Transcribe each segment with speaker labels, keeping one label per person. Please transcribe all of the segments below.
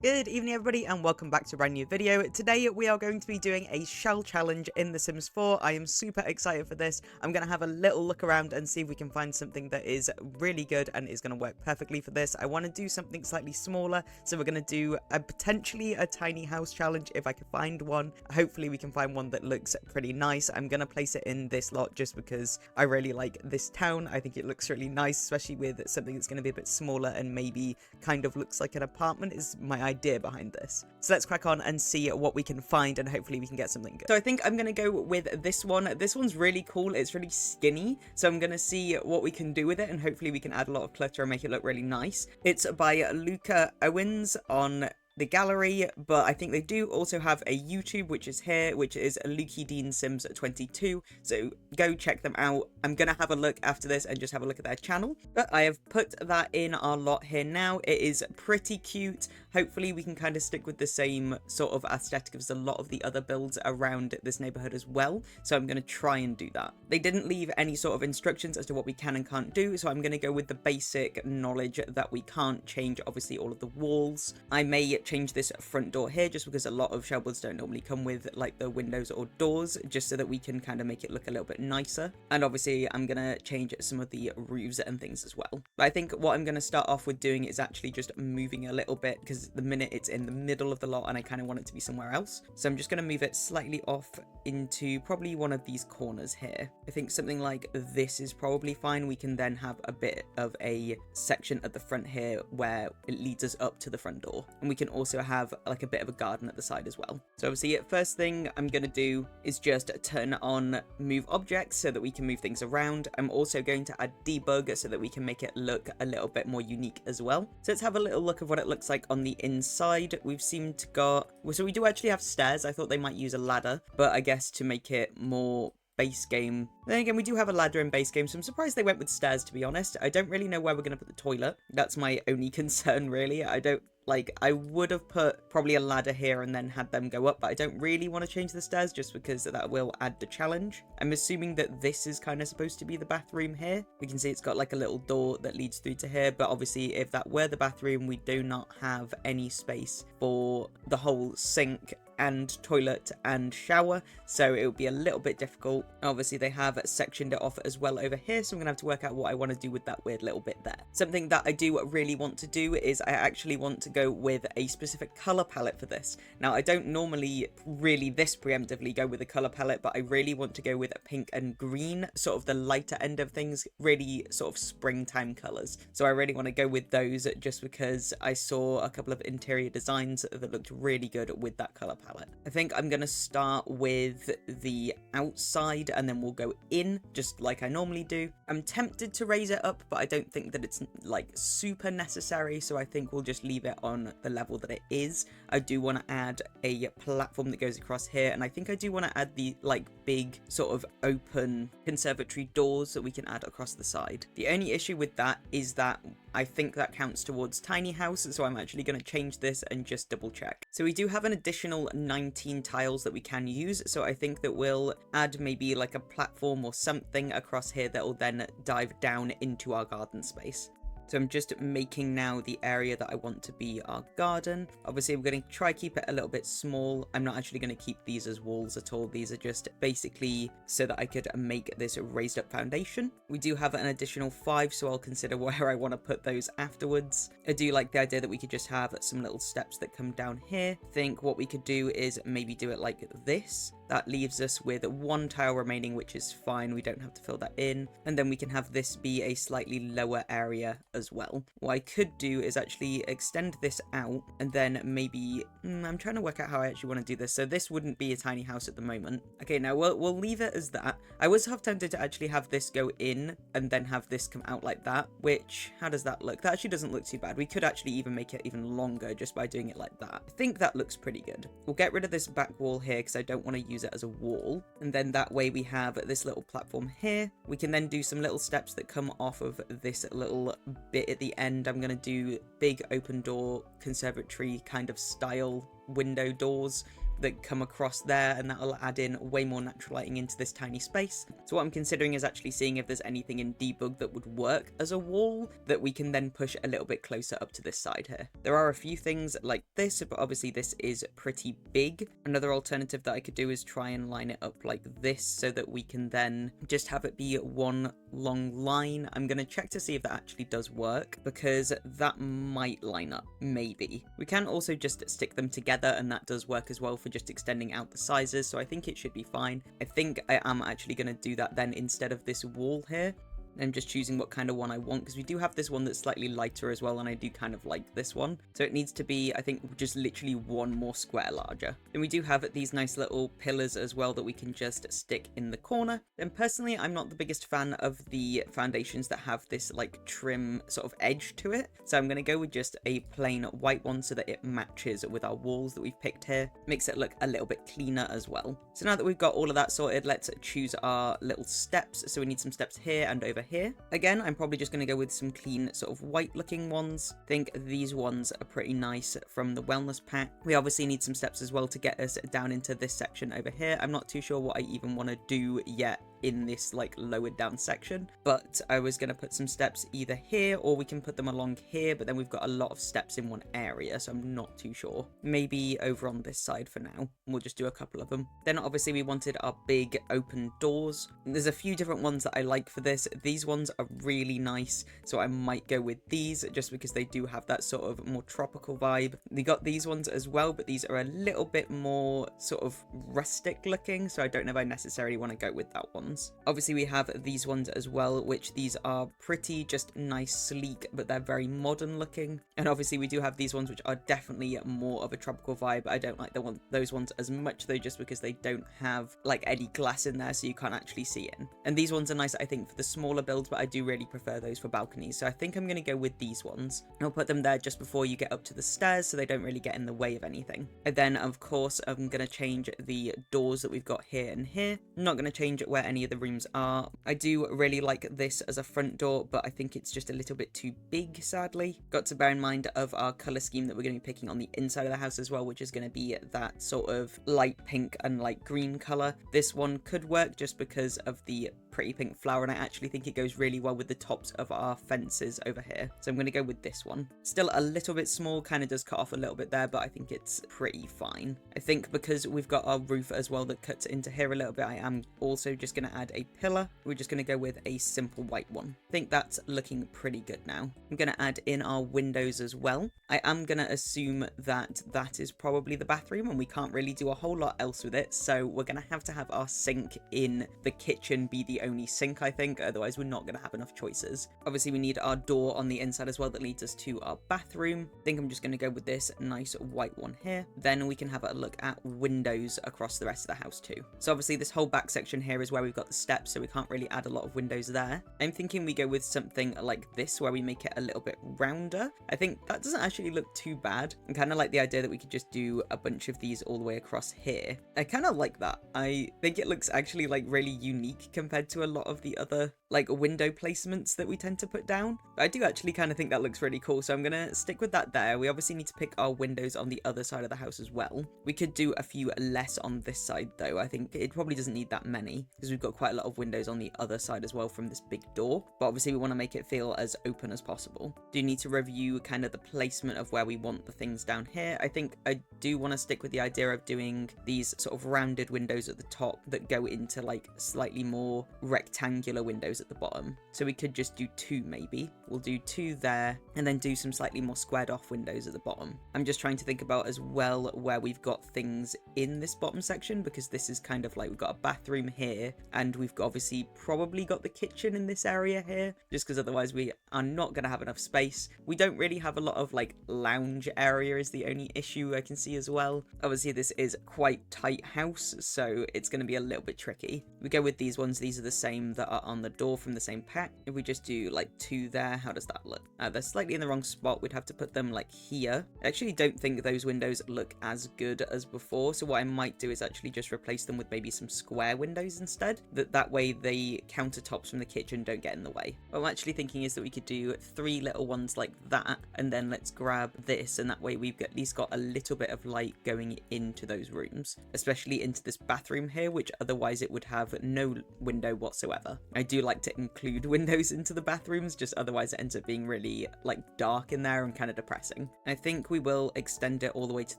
Speaker 1: Good evening everybody and welcome back to a brand new video. Today we are going to be doing a shell challenge in The Sims 4. I am super excited for this. I'm going to have a little look around and see if we can find something that is really good and is going to work perfectly for this. I want to do something slightly smaller, so we're going to do potentially a tiny house challenge if I can find one. Hopefully we can find one that looks pretty nice. I'm going to place it in this lot just because I really like this town. I think it looks really nice, especially with something that's going to be a bit smaller and maybe kind of looks like an apartment is my idea behind this. So let's crack on and see what we can find and hopefully we can get something good. So I think I'm going to go with this one. This one's really cool. It's really skinny. So I'm going to see what we can do with it and hopefully we can add a lot of clutter and make it look really nice. It's by Luca Owens on the gallery, but I think they do also have a YouTube, which is here, which is Lukey Dean Sims 22, so go check them out. I'm gonna have a look after this and just have a look at their channel, but I have put that in our lot here now. It is pretty cute. Hopefully we can kind of stick with the same sort of aesthetic as a lot of the other builds around this neighborhood as well, so I'm gonna try and do that. They didn't leave any sort of instructions as to what we can and can't do, so I'm gonna go with the basic knowledge that we can't change obviously all of the walls. I may change this front door here just because a lot of shell builds don't normally come with like the windows or doors, just so that we can kind of make it look a little bit nicer. And obviously I'm gonna change some of the roofs and things as well. But I think what I'm gonna start off with doing is actually just moving a little bit, because the minute it's in the middle of the lot and I kind of want it to be somewhere else, so I'm just gonna move it slightly off into probably one of these corners here. I think something like this is probably fine. We can then have a bit of a section at the front here where it leads us up to the front door, and we can also have like a bit of a garden at the side as well. So obviously first thing I'm gonna do is just turn on move objects so that we can move things around. I'm also going to add debug so that we can make it look a little bit more unique as well. So let's have a little look of what it looks like on the inside. We've seemed to got, so we do actually have stairs. I thought they might use a ladder, but I guess to make it more base game. Then again, we do have a ladder in base game, so I'm surprised they went with stairs, to be honest. I don't really know where we're going to put the toilet. That's my only concern, really. I would have put probably a ladder here and then had them go up, but I don't really want to change the stairs just because that will add the challenge. I'm assuming that this is kind of supposed to be the bathroom here. We can see it's got like a little door that leads through to here, but obviously if that were the bathroom, we do not have any space for the whole sink and toilet and shower, so it would be a little bit difficult. Obviously they have sectioned it off as well over here, so I'm gonna have to work out what I want to do with that weird little bit there. Something that I do really want to do is I actually want to go with a specific color palette for this. Now I don't normally really this preemptively go with a color palette, but I really want to go with a pink and green, sort of the lighter end of things, really sort of springtime colors. So I really want to go with those just because I saw a couple of interior designs that looked really good with that color palette. I think I'm going to start with the outside and then we'll go in just like I normally do. I'm tempted to raise it up, but I don't think that it's like super necessary, so I think we'll just leave it on the level that it is. I do want to add a platform that goes across here, and I think I do want to add the like big sort of open conservatory doors that we can add across the side. The only issue with that is that I think that counts towards tiny house, so I'm actually going to change this and just double check. So we do have an additional 19 tiles that we can use, so I think that we'll add maybe like a platform or something across here that will then dive down into our garden space. So I'm just making now the area that I want to be our garden. Obviously, we're going to try keep it a little bit small. I'm not actually going to keep these as walls at all. These are just basically so that I could make this raised up foundation. We do have an additional 5, so I'll consider where I want to put those afterwards. I do like the idea that we could just have some little steps that come down here. I think what we could do is maybe do it like this. That leaves us with 1 tile remaining, which is fine. We don't have to fill that in. And then we can have this be a slightly lower area as well. What I could do is actually extend this out and then maybe... I'm trying to work out how I actually want to do this. So this wouldn't be a tiny house at the moment. Okay, now we'll leave it as that. I was half tempted to actually have this go in and then have this come out like that, which... how does that look? That actually doesn't look too bad. We could actually even make it even longer just by doing it like that. I think that looks pretty good. We'll get rid of this back wall here because I don't want to use it as a wall, and then that way we have this little platform here. We can then do some little steps that come off of this little bit at the end. I'm going to do big open door conservatory kind of style window doors that come across there, and that'll add in way more natural lighting into this tiny space. So what I'm considering is actually seeing if there's anything in debug that would work as a wall that we can then push a little bit closer up to this side here. There are a few things like this, but obviously this is pretty big. Another alternative that I could do is try and line it up like this so that we can then just have it be one long line. I'm going to check to see if that actually does work, because that might line up, maybe. We can also just stick them together, and that does work as well for just extending out the sizes, so I think it should be fine. I think I am actually going to do that then instead of this wall here. I'm just choosing what kind of one I want, because we do have this one that's slightly lighter as well, and I do kind of like this one. So it needs to be, I think, just literally one more square larger. Then we do have these nice little pillars as well that we can just stick in the corner. And personally, I'm not the biggest fan of the foundations that have this like trim sort of edge to it. So I'm going to go with just a plain white one so that it matches with our walls that we've picked here. Makes it look a little bit cleaner as well. So now that we've got all of that sorted, let's choose our little steps. So we need some steps here and over here. Again, I'm probably just going to go with some clean sort of white looking ones. I think these ones are pretty nice from the wellness pack. We obviously need some steps as well to get us down into this section over here. I'm not too sure what I even want to do yet in this like lowered down section, but I was going to put some steps either here, or we can put them along here, but then we've got a lot of steps in one area, so I'm not too sure. Maybe over on this side for now. We'll just do a couple of them. Then obviously we wanted our big open doors. There's a few different ones that I like for this. These ones are really nice, so I might go with these just because they do have that sort of more tropical vibe. We got these ones as well, but these are a little bit more sort of rustic looking, so I don't know if I necessarily want to go with that one. Obviously we have these ones as well, which these are pretty just nice, sleek, but they're very modern looking. And obviously we do have these ones which are definitely more of a tropical vibe. I don't like those ones as much though, just because they don't have like any glass in there, so you can't actually see in. And these ones are nice, I think, for the smaller builds, but I do really prefer those for balconies. So I think I'm going to go with these ones. I'll put them there just before you get up to the stairs so they don't really get in the way of anything. And then of course I'm going to change the doors that we've got here and here. I'm not going to change it where any of the rooms are. I do really like this as a front door, but I think it's just a little bit too big, sadly. Got to bear in mind of our color scheme that we're going to be picking on the inside of the house as well, which is going to be that sort of light pink and light green color. This one could work just because of the pretty pink flower, and I actually think it goes really well with the tops of our fences over here. So I'm going to go with this one. Still a little bit small, kind of does cut off a little bit there, but I think it's pretty fine. I think because we've got our roof as well that cuts into here a little bit, I am also just going to add a pillar. We're just going to go with a simple white one. I think that's looking pretty good now. I'm going to add in our windows as well. I am going to assume that that is probably the bathroom, and we can't really do a whole lot else with it, so we're going to have our sink in the kitchen be the only sink, I think, otherwise we're not going to have enough choices. Obviously we need our door on the inside as well that leads us to our bathroom. I think I'm just going to go with this nice white one here. Then we can have a look at windows across the rest of the house too. So obviously this whole back section here is where we've got the steps, so we can't really add a lot of windows there. I'm thinking we go with something like this where we make it a little bit rounder. I think that doesn't actually look too bad. I kind of like the idea that we could just do a bunch of these all the way across here. I kind of like that. I think it looks actually like really unique compared to a lot of the other like window placements that we tend to put down. But I do actually kind of think that looks really cool, so I'm gonna stick with that there. We obviously need to pick our windows on the other side of the house as well. We could do a few less on this side though. I think it probably doesn't need that many because we've got quite a lot of windows on the other side as well from this big door, but obviously we want to make it feel as open as possible. Do need to review kind of the placement of where we want the things down here. I think I do want to stick with the idea of doing these sort of rounded windows at the top that go into like slightly more rectangular windows at the bottom. So we could just do two maybe. We'll do two there and then do some slightly more squared off windows at the bottom. I'm just trying to think about as well where we've got things in this bottom section, because this is kind of like we've got a bathroom here and we've obviously probably got the kitchen in this area here, just because otherwise we are not going to have enough space. We don't really have a lot of like lounge area is the only issue I can see as well. Obviously this is quite tight house, so it's going to be a little bit tricky. We go with these ones. These are the same that are on the door from the same pack. If we just do like 2 there, how does that look? They're slightly in the wrong spot. We'd have to put them like here. I actually don't think those windows look as good as before, so what I might do is actually just replace them with maybe some square windows instead. That way the countertops from the kitchen don't get in the way. What I'm actually thinking is that we could do 3 little ones like that, and then let's grab this, and that way we've at least got a little bit of light going into those rooms, especially into this bathroom here, which otherwise it would have no window whatsoever. I do like to include windows into the bathrooms, just otherwise it ends up being really like dark in there and kind of depressing. I think we will extend it all the way to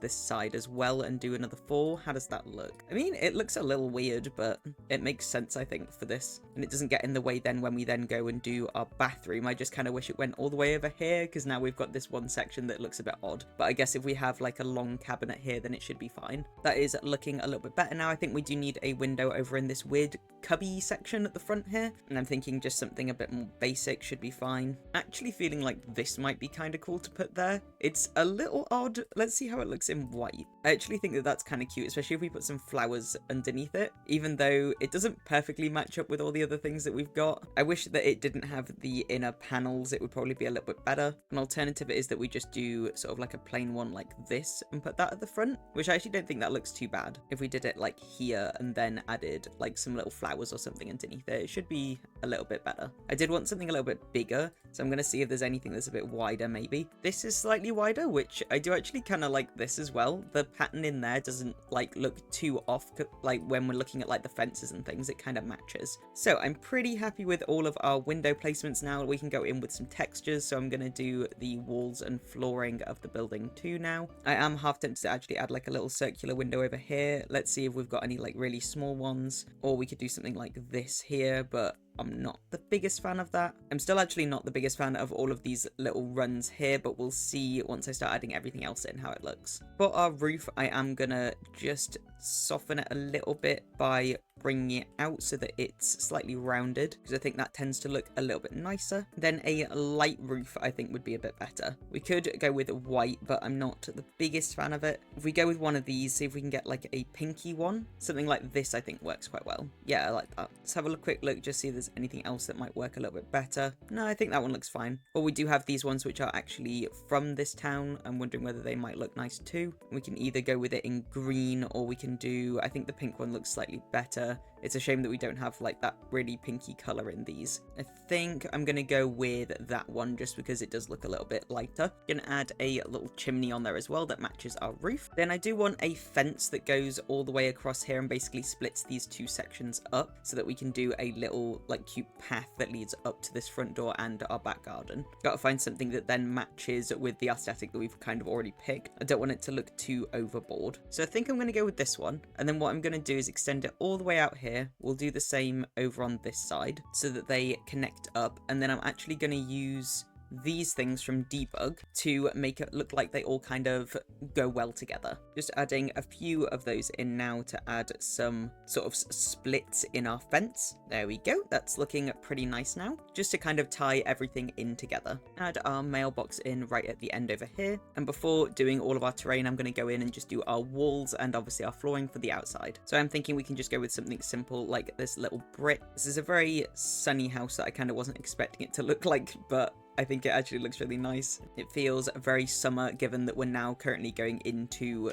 Speaker 1: this side as well and do another 4. How does that look? I mean, it looks a little weird, but it makes sense, I think, for this, and it doesn't get in the way then when we then go and do our bathroom. I just kind of wish it went all the way over here, because now we've got this one section that looks a bit odd. But I guess if we have like a long cabinet here, then it should be fine. That is looking a little bit better now. I think we do need a window over in this weird cubby section at the front here, and I'm thinking just something a bit more basic should be fine. Actually feeling like this might be kind of cool to put there. It's a little odd. Let's see how it looks in white. I actually think that that's kind of cute, especially if we put some flowers underneath it, even though it doesn't perfectly match up with all the other things that we've got. I wish that it didn't have the inner panels. It would probably be a little bit better. An alternative is that we just do sort of like a plain one like this and put that at the front, which I actually don't think that looks too bad. If we did it like here and then added like some little flowers or something underneath it, it should be a little bit better. I did want something a little bit bigger, so I'm going to see if there's anything that's a bit wider maybe. This is slightly wider, which I do actually kind of like this as well. The pattern in there doesn't like look too off, like when we're looking at like the fences and things, it kind of matches. So I'm pretty happy with all of our window placements now. We can go in with some textures, so I'm going to do the walls and flooring of the building too now. I am half tempted to actually add like a little circular window over here. Let's see if we've got any like really small ones, or we could do something like this here, but I'm not the biggest fan of that. I'm still actually not the biggest fan of all of these little runs here, but we'll see once I start adding everything else in how it looks. For our roof, I am gonna just soften it a little bit by bringing it out so that it's slightly rounded, because I think that tends to look a little bit nicer. Then a light roof I think would be a bit better. We could go with white, but I'm not the biggest fan of it. If we go with one of these, see if we can get like a pinky one. Something like this I think works quite well. Yeah, I like that. Let's have a quick look, just see if there's anything else that might work a little bit better. No, I think that one looks fine. Or we do have these ones which are actually from this town. I'm wondering whether they might look nice too. We can either go with it in green, or we can do, I think the pink one looks slightly better. It's a shame that we don't have like that really pinky color in these. I think I'm gonna go with that one just because it does look a little bit lighter. Gonna add a little chimney on there as well that matches our roof. Then I do want a fence that goes all the way across here and basically splits these 2 sections up so that we can do a little like cute path that leads up to this front door and our back garden. Gotta find something that then matches with the aesthetic that we've kind of already picked. I don't want it to look too overboard. So I think I'm gonna go with this one, and then what I'm gonna do is extend it all the way out here. We'll do the same over on this side so that they connect up, and then I'm actually going to use these things from debug to make it look like they all kind of go well together. Just adding a few of those in now to add some sort of splits in our fence. There we go. That's looking pretty nice now, just to kind of tie everything in together. Add our mailbox in right at the end over here, and before doing all of our terrain, I'm going to go in and just do our walls and obviously our flooring for the outside. So I'm thinking we can just go with something simple like this little brick. This is a very sunny house that I kind of wasn't expecting it to look like, but I think it actually looks really nice. It feels very summer, given that we're now currently going into,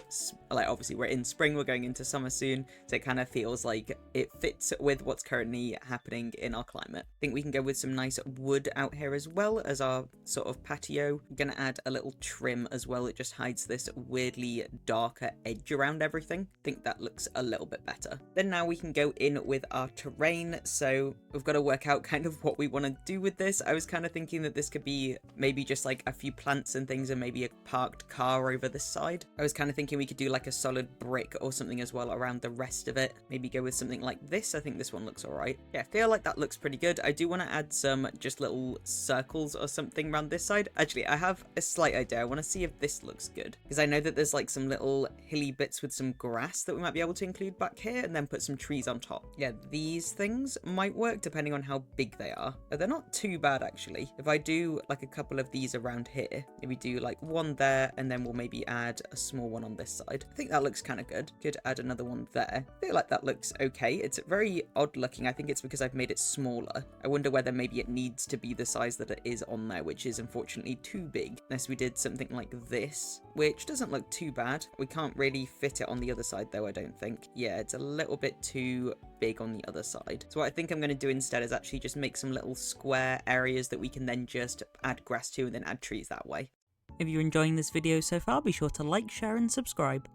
Speaker 1: like, obviously we're in spring, we're going into summer soon, so it kind of feels like it fits with what's currently happening in our climate. I think we can go with some nice wood out here as well as our sort of patio. I'm gonna add a little trim as well. It just hides this weirdly darker edge around everything. I think that looks a little bit better. Then now we can go in with our terrain, so we've got to work out kind of what we want to do with this. I was kind of thinking that this could be maybe just like a few plants and things and maybe a parked car over this side. I was kind of thinking we could do like a solid brick or something as well around the rest of it. Maybe go with something like this. I think this one looks all right. Yeah, I feel like that looks pretty good. I do want to add some just little circles or something around this side. Actually, I have a slight idea. I want to see if this looks good, because I know that there's like some little hilly bits with some grass that we might be able to include back here and then put some trees on top. Yeah, these things might work depending on how big they are. They're not too bad actually. If I do do like a couple of these around here. Maybe do like one there, and then we'll maybe add a small one on this side. I think that looks kind of good. Could add another one there. I feel like that looks okay. It's very odd looking. I think it's because I've made it smaller. I wonder whether maybe it needs to be the size that it is on there, which is unfortunately too big. Unless we did something like this, which doesn't look too bad. We can't really fit it on the other side though, I don't think. Yeah, it's a little bit too big on the other side. So what I think I'm going to do instead is actually just make some little square areas that we can then just add grass to and then add trees that way.
Speaker 2: If you're enjoying this video so far, be sure to like, share and subscribe.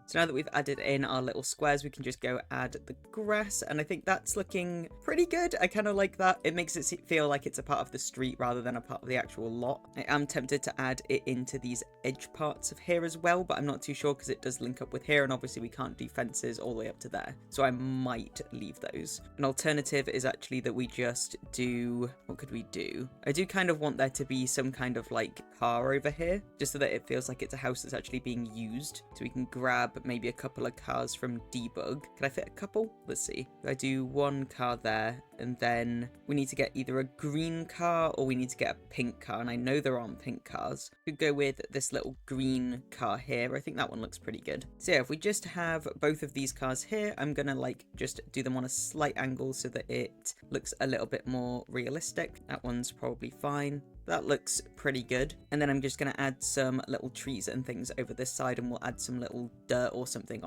Speaker 1: So now that we've added in our little squares, we can just go add the grass, and I think that's looking pretty good. I kind of like that. It makes it feel like it's a part of the street rather than a part of the actual lot. I am tempted to add it into these edge parts of here as well, but I'm not too sure because it does link up with here, and obviously we can't do fences all the way up to there. So I might leave those. An alternative is actually that we just do... What could we do? I do kind of want there to be some kind of like car over here, just so that it feels like it's a house that's actually being used. So we can grab maybe a couple of cars from debug. Can I fit a couple? Let's see. I do one car there, and then we need to get either a green car or we need to get a pink car, and I know there aren't pink cars. We could go with this little green car here. I think that one looks pretty good. So yeah, if we just have both of these cars here, I'm gonna like just do them on a slight angle so that it looks a little bit more realistic. That one's probably fine. That looks pretty good. And then I'm just going to add some little trees and things over this side, and we'll add some little dirt or something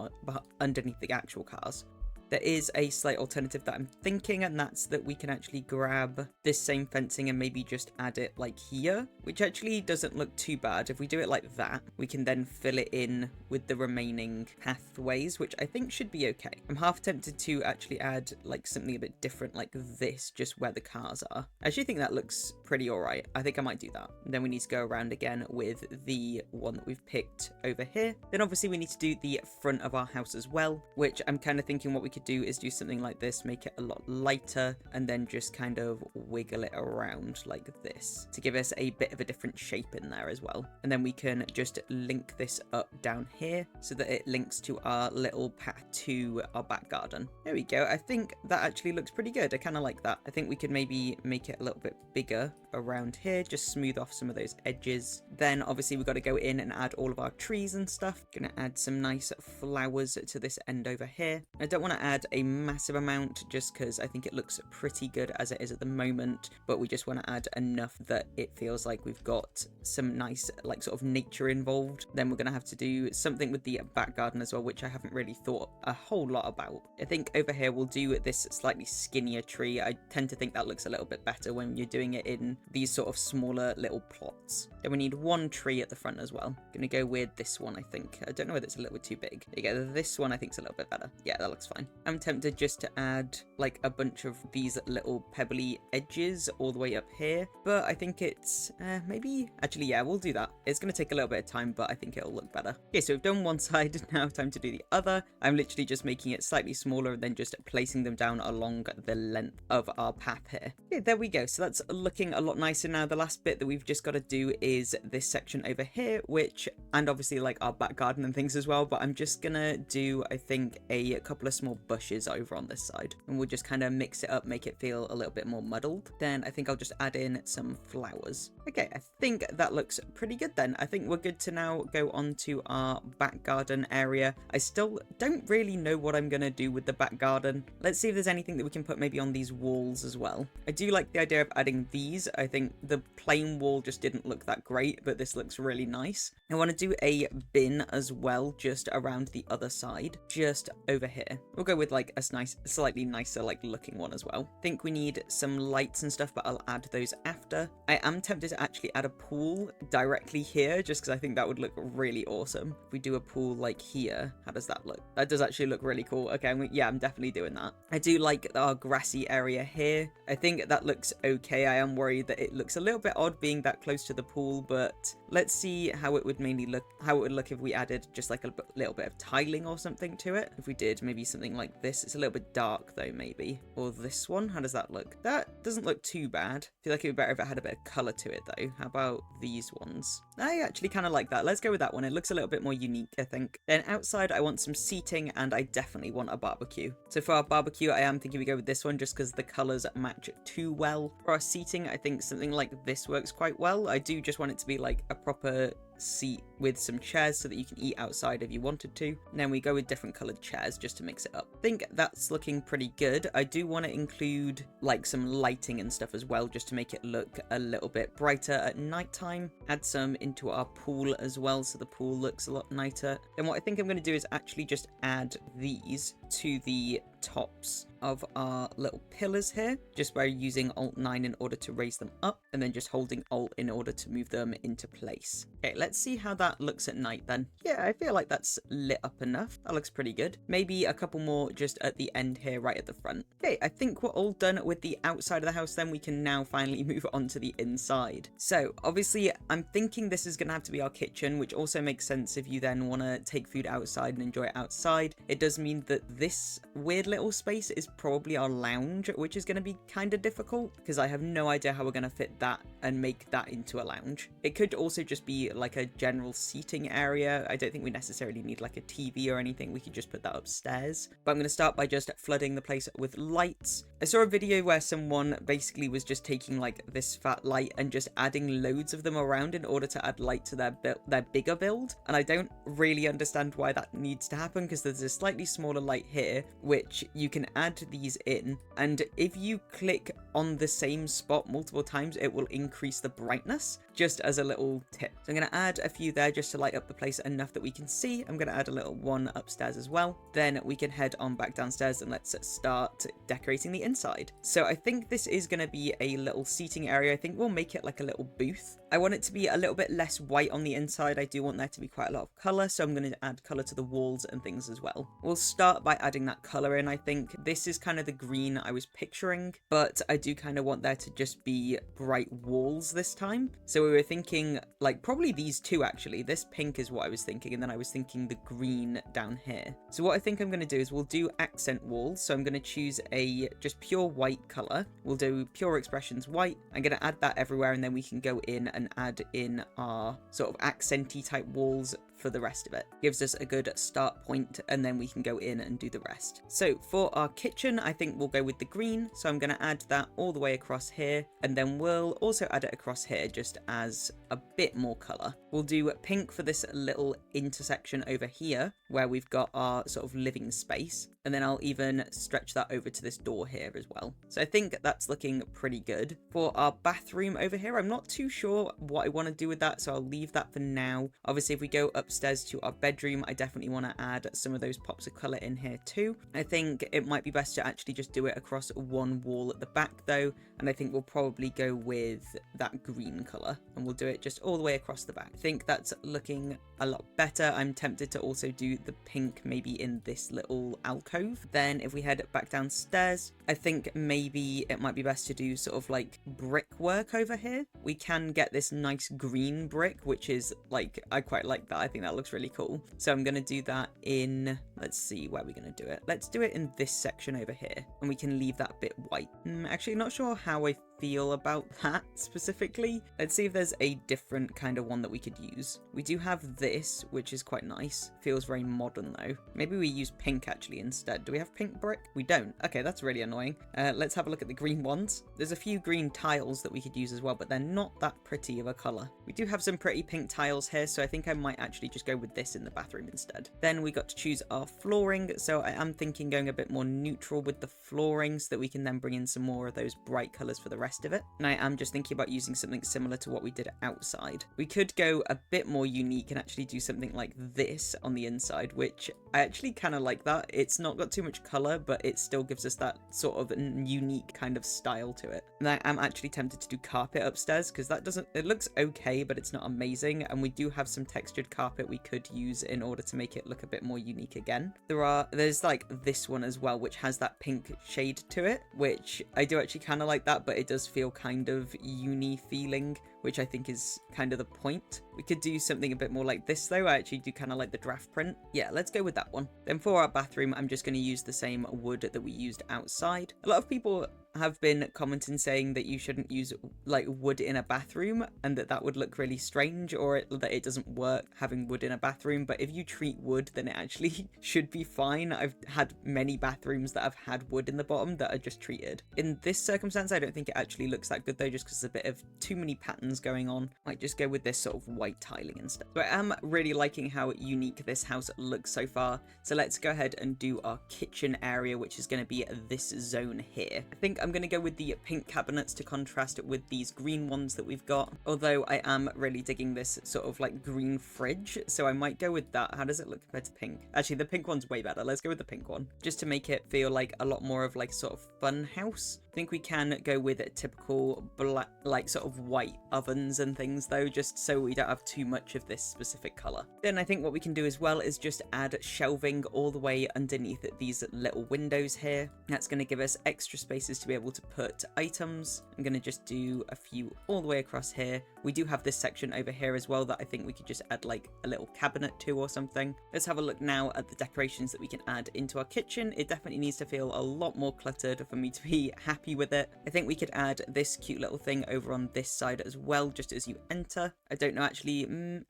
Speaker 1: underneath the actual cars. There is a slight alternative that I'm thinking, and that's that we can actually grab this same fencing and maybe just add it like here, which actually doesn't look too bad. If we do it like that, we can then fill it in with the remaining pathways, which I think should be okay. I'm half tempted to actually add like something a bit different like this, just where the cars are. I actually think that looks pretty all right. I think I might do that. And then we need to go around again with the one that we've picked over here. Then obviously we need to do the front of our house as well, which I'm kind of thinking what we could do is do something like this, make it a lot lighter, and then just kind of wiggle it around like this to give us a bit of a different shape in there as well. And then we can just link this up down here so that it links to our little path to our back garden. There we go. I think that actually looks pretty good. I kind of like that. I think we could maybe make it a little bit bigger around here, just smooth off some of those edges. Then obviously we've got to go in and add all of our trees and stuff. Gonna add some nice flowers to this end over here. I don't want to add a massive amount just because I think it looks pretty good as it is at the moment, but we just want to add enough that it feels like we've got some nice like sort of nature involved. Then we're gonna have to do something with the back garden as well, which I haven't really thought a whole lot about. I think over here we'll do this slightly skinnier tree. I tend to think that looks a little bit better when you're doing it in these sort of smaller little plots. Then we need one tree at the front as well. Gonna go with this one, I think. I don't know whether it's a little bit too big. There you go. This one I think is a little bit better. Yeah, that looks fine. I'm tempted just to add like a bunch of these little pebbly edges all the way up here, but I think it's maybe actually, yeah, we'll do that. It's gonna take a little bit of time, but I think it'll look better. Okay, so we've done one side. Now time to do the other. I'm literally just making it slightly smaller and then just placing them down along the length of our path here. Okay, there we go. So that's looking a lot nicer now. The last bit that we've just got to do is this section over here, which, and obviously like our back garden and things as well, but I'm just gonna do, I think, a couple of small bushes over on this side, and we'll just kind of mix it up, make it feel a little bit more muddled. Then I think I'll just add in some flowers. Okay, I think that looks pretty good then. I think we're good to now go on to our back garden area. I still don't really know what I'm gonna do with the back garden. Let's see if there's anything that we can put maybe on these walls as well. I do like the idea of adding these. I think the plain wall just didn't look that great, but this looks really nice. I want to do a bin as well, just around the other side, just over here. We'll go with like a nice, slightly nicer like looking one as well. I think we need some lights and stuff, but I'll add those after. I am tempted to actually add a pool directly here, just because I think that would look really awesome. If we do a pool like here, how does that look? That does actually look really cool. Okay, yeah, I'm definitely doing that. I do like our grassy area here. I think that looks okay. I am worried that it looks a little bit odd being that close to the pool, but Let's see how it would mainly look, how it would look if we added just like a little bit of tiling or something to it. If we did maybe something like this, it's a little bit dark though, maybe. Or this one, how does that look? That doesn't look too bad. I feel like it would be better if it had a bit of color to it though. How about these ones? I actually kind of like that. Let's go with that one. It looks a little bit more unique, I think. Then outside, I want some seating and I definitely want a barbecue. So for our barbecue, I am thinking we go with this one just because the colors match too well. For our seating, I think something like this works quite well. I do just want it to be like a proper seat with some chairs so that you can eat outside if you wanted to. And then we go with different colored chairs just to mix it up. I think that's looking pretty good. I do want to include like some lighting and stuff as well, just to make it look a little bit brighter at nighttime. Add some into our pool as well, so the pool looks a lot nicer. Then what I think I'm going to do is actually just add these to the tops of our little pillars here, just by using Alt-9 in order to raise them up, and then just holding Alt in order to move them into place. Okay, let's see how that looks at night then. Yeah, I feel like that's lit up enough. That looks pretty good. Maybe a couple more just at the end here, right at the front. Okay, I think we're all done with the outside of the house then. We can now finally move on to the inside. So obviously I'm thinking this is gonna have to be our kitchen, which also makes sense if you then want to take food outside and enjoy it outside. It does mean that this weird little space is probably our lounge, which is going to be kind of difficult because I have no idea how we're going to fit that and make that into a lounge. It could also just be like a general seating area. I don't think we necessarily need like a TV or anything. We could just put that upstairs. But I'm going to start by just flooding the place with lights. I saw a video where someone basically was just taking like this fat light and just adding loads of them around in order to add light to their bigger build. And I don't really understand why that needs to happen, because there's a slightly smaller light here, which you can add these in. And if you click on the same spot multiple times, it will increase the brightness, just as a little tip. So I'm going to add a few there just to light up the place enough that we can see. I'm going to add a little one upstairs as well. Then we can head on back downstairs and let's start decorating the inside. So I think this is going to be a little seating area. I think we'll make it like a little booth. I want it to be a little bit less white on the inside. I do want there to be quite a lot of color, so I'm going to add color to the walls and things as well. We'll start by adding that color in. I think this is kind of the green I was picturing, but I do kind of want there to just be bright walls this time. So we were thinking like probably these two actually. This pink is what I was thinking, and then I was thinking the green down here. So what I think I'm going to do is we'll do accent walls. So I'm going to choose a just pure white color. We'll do pure expressions white. I'm going to add that everywhere, and then we can go in and add in our sort of accenty type walls for the rest of it. Gives us a good start point, and then we can go in and do the rest. So for our kitchen, I think we'll go with the green. So I'm going to add that all the way across here, and then we'll also add it across here just as a bit more color. We'll do pink for this little intersection over here where we've got our sort of living space, and then I'll even stretch that over to this door here as well. So I think that's looking pretty good. For our bathroom over here, I'm not too sure what I want to do with that, so I'll leave that for now. Obviously, if we go upstairs to our bedroom, I definitely want to add some of those pops of color in here too. I think it might be best to actually just do it across one wall at the back though, and I think we'll probably go with that green color, and we'll do it just all the way across the back. I think that's looking a lot better. I'm tempted to also do the pink maybe in this little alcove. Then if we head back downstairs, I think maybe it might be best to do sort of like brickwork over here. We can get this nice green brick, which is like, I quite like that. I think that looks really cool. So I'm going to do that in, let's see where we're going to do it. Let's do it in this section over here, and we can leave that bit white. Actually, not sure how I feel about that specifically. Let's see if there's a different kind of one that we could use. We do have this, which is quite nice. Feels very modern though. Maybe we use pink actually instead. Do we have pink brick? We don't. Okay, that's really annoying. Let's have a look at the green ones. There's a few green tiles that we could use as well, but they're not that pretty of a color. We do have some pretty pink tiles here, so I think I might actually just go with this in the bathroom instead. Then we got to choose our flooring, so I am thinking going a bit more neutral with the flooring so that we can then bring in some more of those bright colors for the rest of it. And I am just thinking about using something similar to what we did outside. We could go a bit more unique and actually do something like this on the inside, which I actually kind of like that. It's not got too much color, but it still gives us that sort of unique kind of style to it. And I am actually tempted to do carpet upstairs, because that doesn't, it looks okay, but it's not amazing. And we do have some textured carpet we could use in order to make it look a bit more unique again. There's like this one as well, which has that pink shade to it, which I do actually kind of like that, but it does feel kind of uni feeling, which I think is kind of the point. We could do something a bit more like this though. I actually do kind of like the draft print. Yeah, let's go with that one. Then for our bathroom, I'm just going to use the same wood that we used outside. A lot of people have been commenting saying that you shouldn't use like wood in a bathroom and that would look really strange, or that it doesn't work having wood in a bathroom. But if you treat wood, then it actually should be fine. I've had many bathrooms that have had wood in the bottom that are just treated. In this circumstance, I don't think it actually looks that good though, just because there's a bit of too many patterns going on. Might just go with this sort of white tiling instead. So I am really liking how unique this house looks so far. So let's go ahead and do our kitchen area, which is going to be this zone here. I think I'm going to go with the pink cabinets to contrast it with these green ones that we've got. Although I am really digging this sort of like green fridge, so I might go with that. How does it look compared to pink? Actually, the pink one's way better. Let's go with the pink one, just to make it feel like a lot more of like sort of fun house. I think we can go with a typical black, like sort of white ovens and things though, just so we don't have too much of this specific color. Then I think what we can do as well is just add shelving all the way underneath these little windows here. That's going to give us extra spaces to be able to put items. I'm going to just do a few all the way across here. We do have this section over here as well that I think we could just add like a little cabinet to or something. Let's have a look now at the decorations that we can add into our kitchen. It definitely needs to feel a lot more cluttered for me to be happy with it. I think we could add this cute little thing over on this side as well, just as you enter. I don't know actually,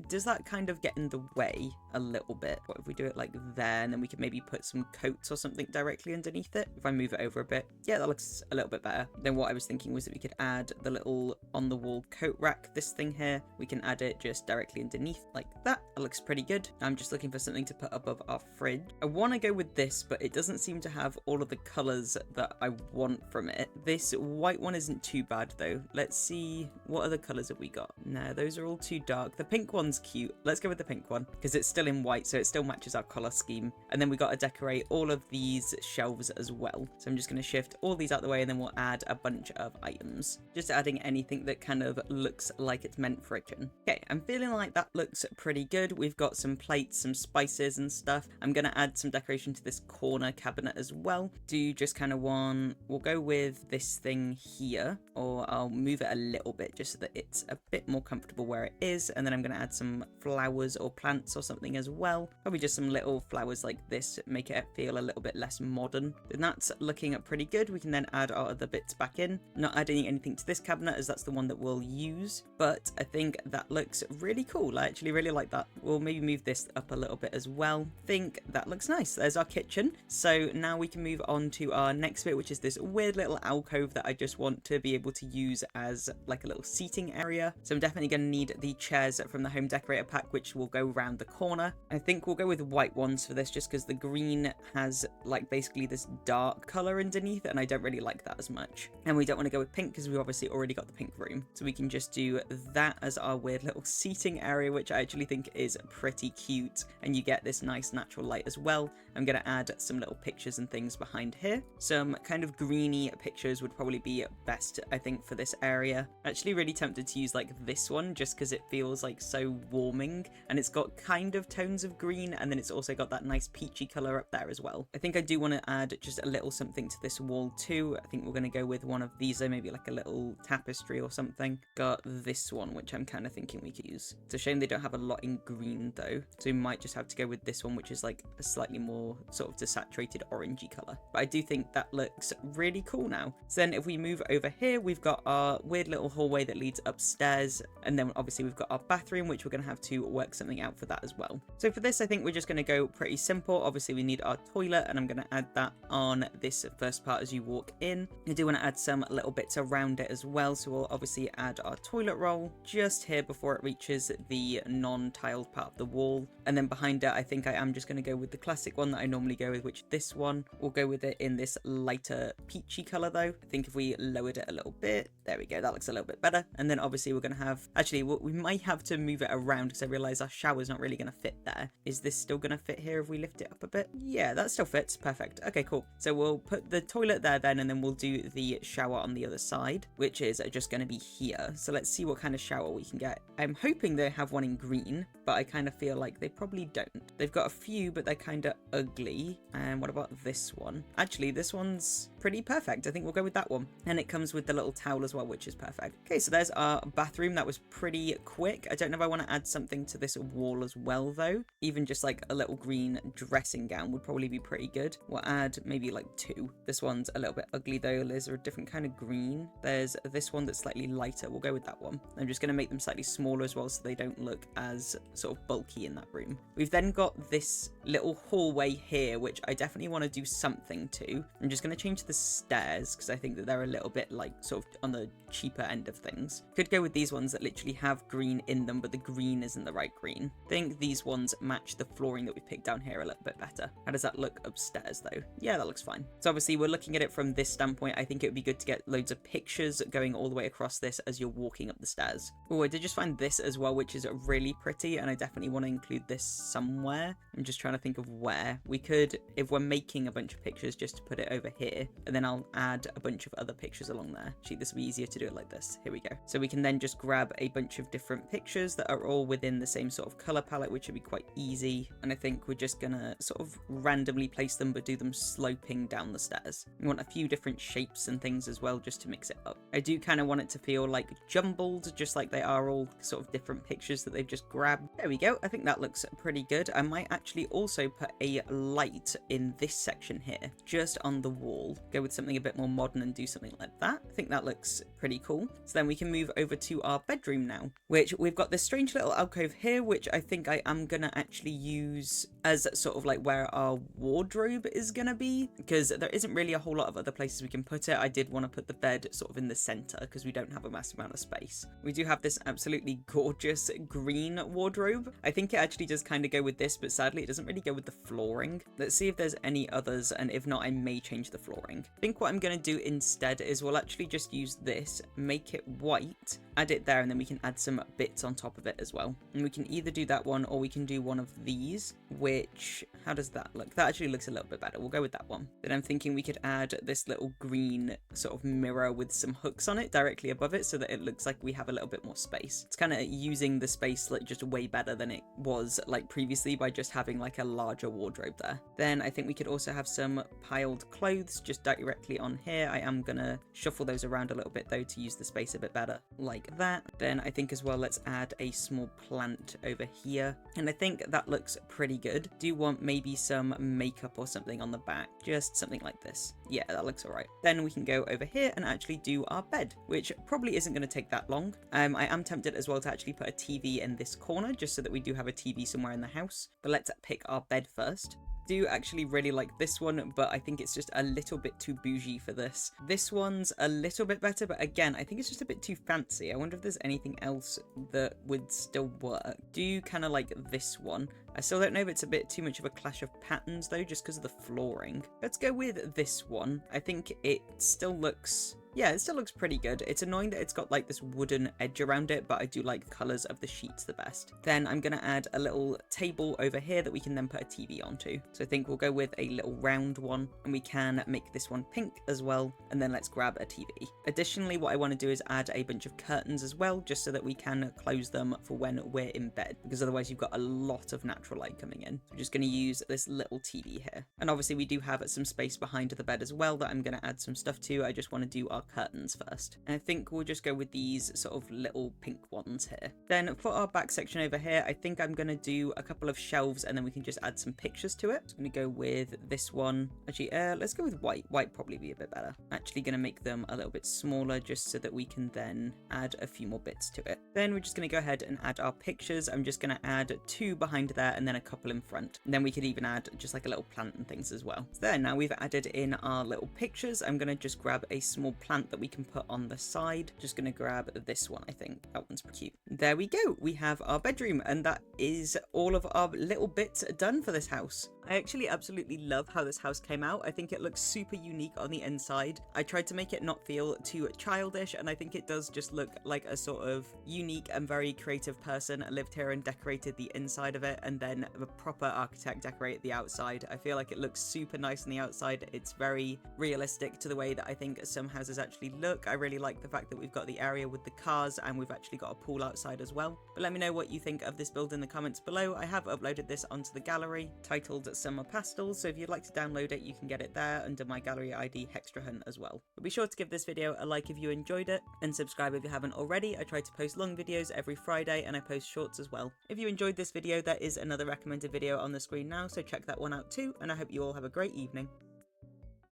Speaker 1: does that kind of get in the way a little bit? What if we do it like there, and then we could maybe put some coats or something directly underneath it? If I move it over a bit, yeah, that looks a little bit better. Then what I was thinking was that we could add the little on the wall coat rack, this thing here. We can add it just directly underneath like that. It looks pretty good. I'm just looking for something to put above our fridge. I want to go with this, but it doesn't seem to have all of the colors that I want from it. This white one isn't too bad though. Let's see, what other colors have we got? No, those are all too dark. The pink one's cute. Let's go with the pink one because it's still in white, so it still matches our color scheme. And then we got to decorate all of these shelves as well. So I'm just going to shift all these out the way, and then we'll add a bunch of items. Just adding anything that kind of looks like it's meant for a kitchen. Okay, I'm feeling like that looks pretty good. We've got some plates, some spices and stuff. I'm going to add some decoration to this corner cabinet as well. Do you just kind of want, we'll go with this thing here, or I'll move it a little bit just so that it's a bit more comfortable where it is. And then I'm going to add some flowers or plants or something as well. Probably just some little flowers like this, make it feel a little bit less modern. And that's looking pretty good. We can then add our other bits back in. Not adding anything to this cabinet as that's the one that we'll use, but I think that looks really cool. I actually really like that. We'll maybe move this up a little bit as well. Think that looks nice. There's our kitchen. So now we can move on to our next bit, which is this weird little alcove that I just want to be able to use as like a little seating area. So I'm definitely going to need the chairs from the home decorator pack, which will go around the corner. I think we'll go with white ones for this just because the green has like basically this dark color underneath, and I don't really like that as much. And we don't want to go with pink because we've obviously already got the pink room. So we can just do that as our weird little seating area, which I actually think is pretty cute. And you get this nice natural light as well. I'm going to add some little pictures and things behind here. Some kind of greeny pictures would probably be best, I think, for this area. Actually really tempted to use like this one just because it feels like so warming, and it's got kind of tones of green, and then it's also got that nice peachy color up there as well. I think I do want to add just a little something to this wall too. I think we're going to go with one of these, so maybe like a little tapestry or something. Got this one, which I'm kind of thinking we could use. It's a shame they don't have a lot in green though, so we might just have to go with this one, which is like a slightly more sort of desaturated orangey color. But I do think that looks really cool now. So then if we move over here, we've got our weird little hallway that leads upstairs, and then obviously we've got our bathroom, which we're going to have to work something out for that as well. So for this, I think we're just going to go pretty simple. Obviously we need our toilet, and I'm going to add that on this first part as you walk in. I do want to add some little bits around it as well, so we'll obviously add our toilet roll just here before it reaches the non-tiled part of the wall. And then behind it, I think I am just going to go with the classic one that I normally go with, which this one. We'll go with it in this lighter peachy color though. I think if we lowered it a little bit, there we go, that looks a little bit better. And then obviously we're going to have, actually we might have to move it around because I realize our shower's not really going to fit there. Is this still going to fit here if we lift it up a bit? Yeah, that still fits. Perfect. Okay, cool. So we'll put the toilet there then, and then we'll do the shower on the other side, which is just going to be here. So let's see what kind of shower we can get. I'm hoping they have one in green, but I kind of feel like they probably don't. They've got a few, but they're kind of ugly. And what about this one? Actually, this one's pretty perfect. I think we'll go with that one. And it comes with the little towel as well, which is perfect. Okay, so there's our bathroom. That was pretty quick. I don't know if I want to add something to this wall as well, though. Even just like a little green dressing gown would probably be pretty good. We'll add maybe like 2. This one's a little bit ugly, though. There's a different kind of green. There's this one that's slightly lighter. We'll go with that one. I'm just going to make them slightly smaller as well so they don't look as sort of bulky in that room. We've then got this little hallway here, which I definitely want to do something to. I'm just going to change the stairs because I think that they're a little bit like sort of on the cheaper end of things. Could go with these ones that literally have green in them, but the green isn't the right green. I think these ones match the flooring that we picked down here a little bit better. How does that look upstairs though? Yeah, that looks fine. So obviously we're looking at it from this standpoint. I think it would be good to get loads of pictures going all the way across this as you're walking up the stairs. Oh, I did just find this as well, which is really pretty, and I definitely want to include this somewhere. I'm just trying to think of where. We could, if we're making a bunch of pictures, just to put it over here, and then I'll add a bunch of other pictures along there. Actually, this will be easier to do it like this. Here we go. So we can then just grab a bunch of different pictures that are all within the same sort of color palette, which would be quite easy. And I think we're just gonna sort of randomly place them, but do them sloping down the stairs. We want a few different shapes and things as well, just to mix it up. I do kind of want it to feel like jumbled, just like they are all sort of different pictures that they've just grabbed. There we go. I think that looks pretty good. I might actually also put a light in this section here, just on the wall. Go with something a bit more modern and do something like that. I think that looks pretty cool. So then we can move over to our bedroom now, which we've got this strange little alcove here, which I think I am gonna actually use as sort of like where our wardrobe is gonna be, because there isn't really a whole lot of other places we can put it. I did want to put the bed sort of in the center because we don't have a massive amount of space. We do have this absolutely gorgeous green wardrobe. I think it actually does kind of go with this, but sadly it doesn't really go with the flooring. Let's see if there's any others, and if not, I may change the flooring. I think what I'm going to do instead is we'll actually just use this, make it white, add it there, and then we can add some bits on top of it as well. And we can either do that one, or we can do one of these, which, how does that look? That actually looks a little bit better. We'll go with that one. Then I'm thinking we could add this little green sort of mirror with some hooks on it directly above it, so that it looks like we have a little bit more space. It's kind of using the space like just way better than it was like previously by just having like a larger wardrobe there. Then I think we could also have some piled clothes just directly on here. I am gonna shuffle those around a little bit though to use the space a bit better, like that. Then I think as well, let's add a small plant over here, and I think that looks pretty good. Do you want maybe some makeup or something on the back? Just something like this. Yeah, that looks all right. Then we can go over here and actually do our bed, which probably isn't going to take that long. I am tempted as well to actually put a TV in this corner just so that we do have a TV somewhere in the house. But let's pick our bed first. Do actually really like this one, but I think it's just a little bit too bougie for this. This one's a little bit better, but again, I think it's just a bit too fancy. I wonder if there's anything else that would still work. Do you kind of like this one? I still don't know if it's a bit too much of a clash of patterns though, just because of the flooring. Let's go with this one. I think it still looks... yeah, it still looks pretty good. It's annoying that it's got like this wooden edge around it, but I do like the colors of the sheets the best. Then I'm going to add a little table over here that we can then put a TV onto. So I think we'll go with a little round one, and we can make this one pink as well. And then let's grab a TV. Additionally, what I want to do is add a bunch of curtains as well, just so that we can close them for when we're in bed, because otherwise you've got a lot of natural light coming in. So I'm just going to use this little TV here. And obviously we do have some space behind the bed as well that I'm going to add some stuff to. I just want to do our curtains first, and I think we'll just go with these sort of little pink ones here. Then for our back section over here, I think I'm going to do a couple of shelves, and then we can just add some pictures to it. So I'm going to go with this one. Actually, let's go with white. White probably be a bit better. Actually going to make them a little bit smaller just so that we can then add a few more bits to it. Then we're just going to go ahead and add our pictures. I'm just going to add 2 behind there and then a couple in front, and then we could even add just like a little plant and things as well. So there, now we've added in our little pictures. I'm going to just grab a small plant that we can put on the side. Just going to grab this one. I think that one's pretty cute. There we go. We have our bedroom, and that is all of our little bits done for this house. I actually absolutely love how this house came out. I think it looks super unique on the inside. I tried to make it not feel too childish, and I think it does just look like a sort of unique and very creative person lived here and decorated the inside of it, and then a proper architect decorated the outside. I feel like it looks super nice on the outside. It's very realistic to the way that I think some houses actually look. I really like the fact that we've got the area with the cars, and we've actually got a pool outside as well. But let me know what you think of this build in the comments below. I have uploaded this onto the gallery titled summer pastels, so if you'd like to download it, you can get it there under my gallery ID HextraHunt as well. But be sure to give this video a like if you enjoyed it, and subscribe if you haven't already. I try to post long videos every Friday, and I post shorts as well. If you enjoyed this video, there is another recommended video on the screen now, so check that one out too, and I hope you all have a great evening.